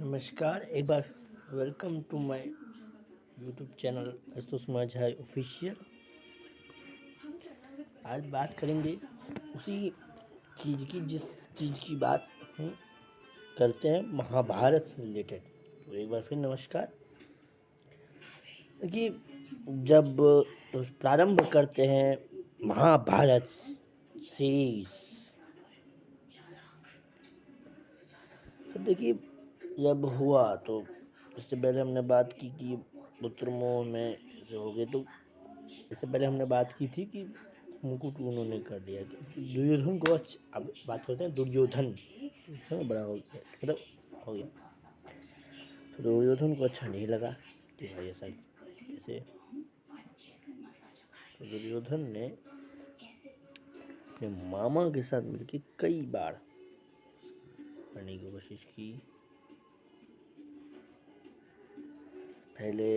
नमस्कार, एक बार welcome to my YouTube channel Ashutosh Majha official. आज बात करेंगे उसी चीज़ की जिस चीज़ की बात हम करते हैं, महाभारत से रिलेटेड। तो एक बार फिर नमस्कार। देखिए, जब तो प्रारंभ करते हैं महाभारत सीरीज, तो देखिए जब हुआ तो इससे पहले हमने बात की कि पुत्र मोह में से हो गए। तो इससे पहले हमने बात की थी कि मुकुट उन्होंने कर दिया। दुर्योधन को अब बात करते हैं दुर्योधन बड़ा हो गया, मतलब हो गया। तो दुर्योधन को अच्छा नहीं लगा कि भाई ऐसा कैसे। तो दुर्योधन ने अपने मामा के साथ मिलकर कई बार करने की कोशिश की। पहले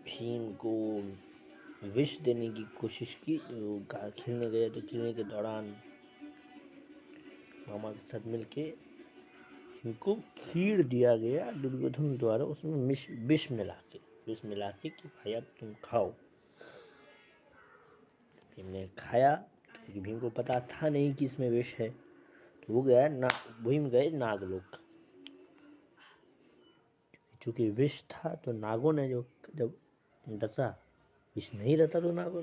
भीम को विष देने की कोशिश की। खेलने गए तो खेलने के दौरान मामा के साथ मिलके इनको खीर दिया गया दुर्योधन द्वारा, उसमें विष मिला के कि भाई अब तुम खाओ। भीम ने खाया, क्योंकि भीम को पता था नहीं कि इसमें विष है। तो वो भीम गए नागलोक। चूंकि विष था तो नागों ने जब डसा, विष नहीं रहता तो नागों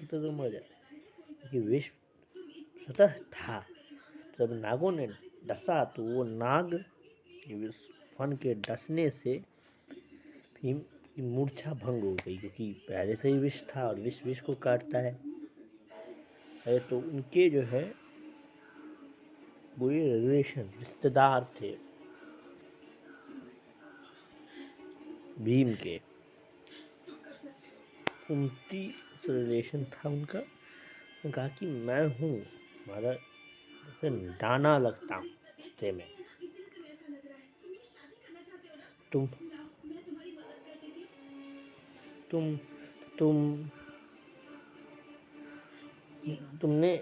तो मर जाए, क्योंकि विष स्वतः था। जब नागों ने डसा तो वो नाग फन के डसने से भीम की मूर्छा भंग हो गई, क्योंकि पहले से ही विष था और विष को काटता है। तो उनके जो है वो रिश्तेदार थे भीम के, उनकी रिलेशन था उनका। कहा कि मैं हूँ, हमारा जैसे दाना लगता हूँ रिश्ते में, तुम तुम तुम तुमने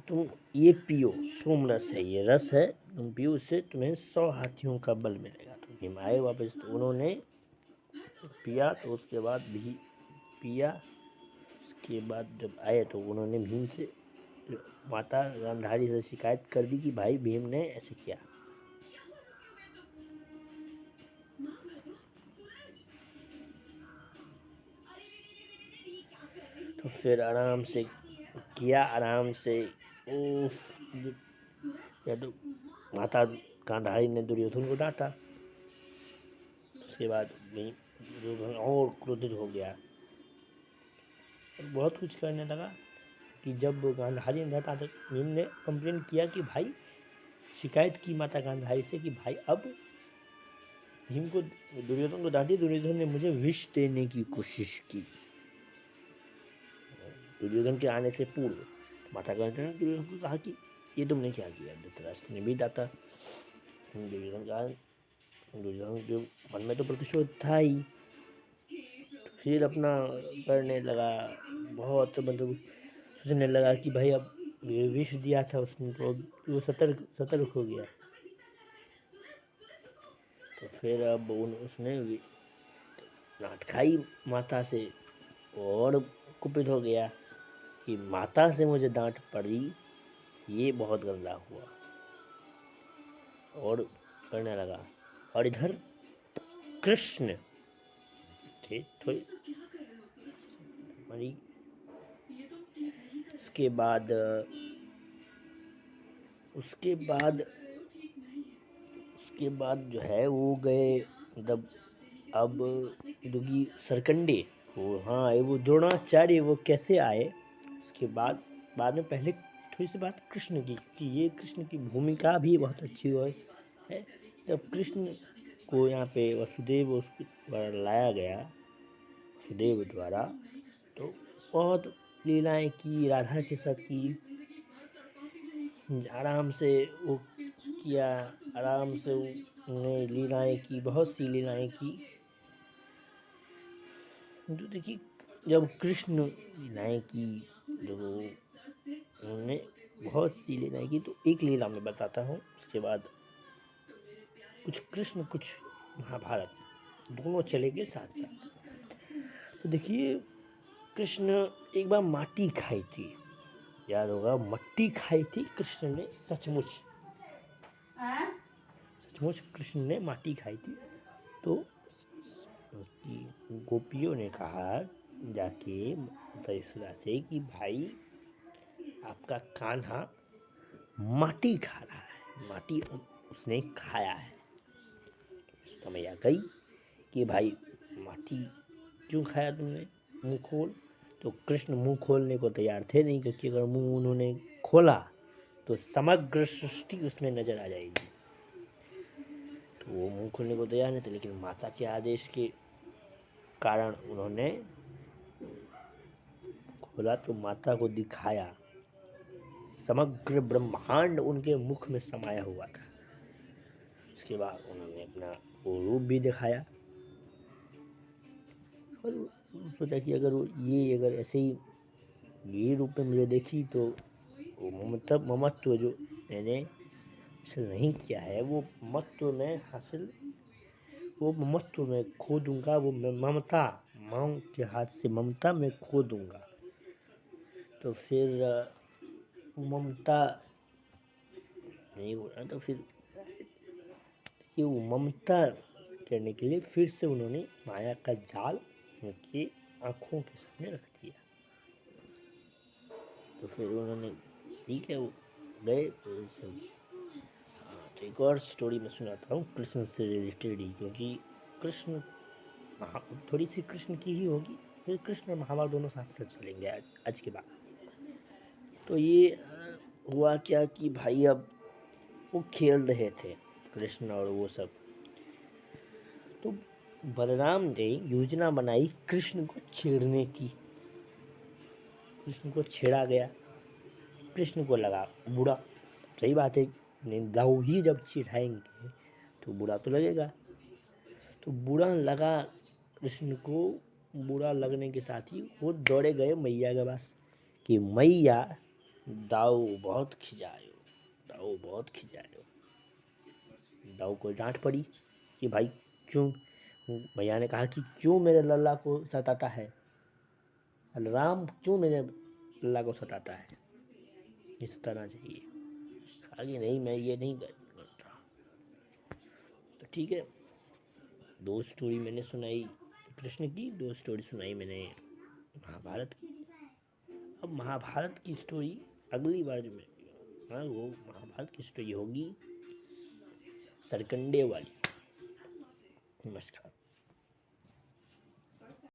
तुम ये पियो, सोम रस है, ये रस है, तुम पियो, उससे तुम्हें 100 हाथियों का बल मिलेगा। तो भीम आए वापस, तो उन्होंने पिया। तो उसके बाद भी पिया, उसके बाद जब आए तो उन्होंने भीम से, माता गांधारी से शिकायत कर दी कि भाई भीम ने ऐसे किया। तो फिर आराम से किया, आराम से या तो माता गांधारी ने दुर्योधन को डांटा। उसके बाद दुर्योधन और क्रोधित हो गया और बहुत कुछ करने लगा। कि जब गांधारी ने डांटा तो भीम ने कंप्लेन किया कि भाई, शिकायत की माता गांधारी से कि भाई अब भीम को, दुर्योधन को डांटी, दुर्योधन ने मुझे विष देने की कोशिश की। दुर्योधन के आने से पूर्व माता गांधारी ने दुर्योधन को कहा कि ये तुमने क्या किया। धृतराष्ट्र ने भी डांटा। दुर्योधन के मन में तो प्रतिशोध था ही। तो फिर अपना करने लगा, बहुत मतलब सोचने लगा कि भाई अब विष दिया था उसने तो वो सतर्क हो गया। तो फिर अब उसने डांट खाई माता से और कुपित हो गया कि माता से मुझे डांट पड़ी, ये बहुत गंदा हुआ, और करने लगा। और इधर कृष्ण थे थोड़ी मरी। उसके बाद जो है वो गए, मतलब अब क्योंकि सरकंडे वो, हाँ वो द्रोणाचार्य वो कैसे आए। उसके बाद में पहले थोड़ी सी बात कृष्ण की, कि ये कृष्ण की भूमिका भी बहुत अच्छी है। जब कृष्ण को यहाँ पे वसुदेव द्वारा लाया गया, वसुदेव द्वारा, तो बहुत लीलाएं की, राधा के साथ की, आराम से वो किया, आराम से उन्होंने लीलाएं की, बहुत सी लीलाएं की। तो देखिए, जब कृष्ण लीलाएं की, जब उन्होंने बहुत सी लीलाएं की, तो एक लीला मैं बताता हूँ, उसके बाद कुछ कृष्ण कुछ महाभारत दोनों चलेंगे साथ साथ। तो देखिए, कृष्ण एक बार माटी खाई थी, याद होगा, मट्टी खाई थी कृष्ण ने, सचमुच सचमुच कृष्ण ने माटी खाई थी। तो गोपियों ने कहा जाके माता यशोदा से कि भाई आपका कान्हा माटी खा रहा है, माटी उसने खाया है। यशोदा मैया गई कि भाई माटी क्यों खाया तुमने, मुंह खोल। तो कृष्ण मुंह खोलने को तैयार थे नहीं, क्योंकि अगर मुंह उन्होंने खोला तो समग्र सृष्टि उसमें नजर आ जाएगी। तो वो मुंह खोलने को तैयार नहीं थे, लेकिन माता के आदेश के कारण उन्होंने खोला तो माता को दिखाया, समग्र ब्रह्मांड उनके मुख में समाया हुआ था। उसके बाद उन्होंने अपना वो रूप भी दिखाया और सोचा कि अगर ऐसे ही ये रूप में मुझे देखी तो वो ममत्व जो मैंने हासिल नहीं किया है वो ममत्व में खो दूंगा, वो ममता, माँ के हाथ से ममता में खो दूंगा। तो फिर ममता नहीं हो रहा, तो फिर ये वो ममता करने के लिए फिर से उन्होंने माया का जाल उनकी आँखों के सामने रख दिया। तो फिर उन्होंने, ठीक है, वो गए। तो एक और स्टोरी मैं सुनाता हूँ कृष्ण से रिलेटेड ही, क्योंकि कृष्ण थोड़ी सी कृष्ण की ही होगी, फिर कृष्ण और महाभारत दोनों साथ साथ चलेंगे आज के बाद। तो ये हुआ क्या कि भाई अब वो खेल रहे थे कृष्ण और वो सब, तो बलराम ने योजना बनाई कृष्ण को छेड़ने की। कृष्ण को छेड़ा गया, कृष्ण को लगा बुरा, सही बात है, दाऊ ही जब चिढ़ाएंगे तो बुरा तो लगेगा। तो बुरा लगा कृष्ण को, बुरा लगने के साथ ही वो दौड़े गए मैया के पास कि मैया दाऊ बहुत खिजायो, दाऊ बहुत खिजायो। दाऊ को डांट पड़ी कि भाई क्यों, मैया ने कहा कि क्यों मेरे लल्ला को सताता है, राम क्यों मेरे लल्ला को सताता है, ये सताना चाहिए। कहा कि नहीं, मैं ये नहीं करता। तो ठीक है, दो स्टोरी मैंने सुनाई कृष्ण की, दो स्टोरी सुनाई मैंने महाभारत की। अब महाभारत की स्टोरी अगली बार जो मैं वो महाभारत की स्टोरी होगी सरकंडे वाली। नमस्कार।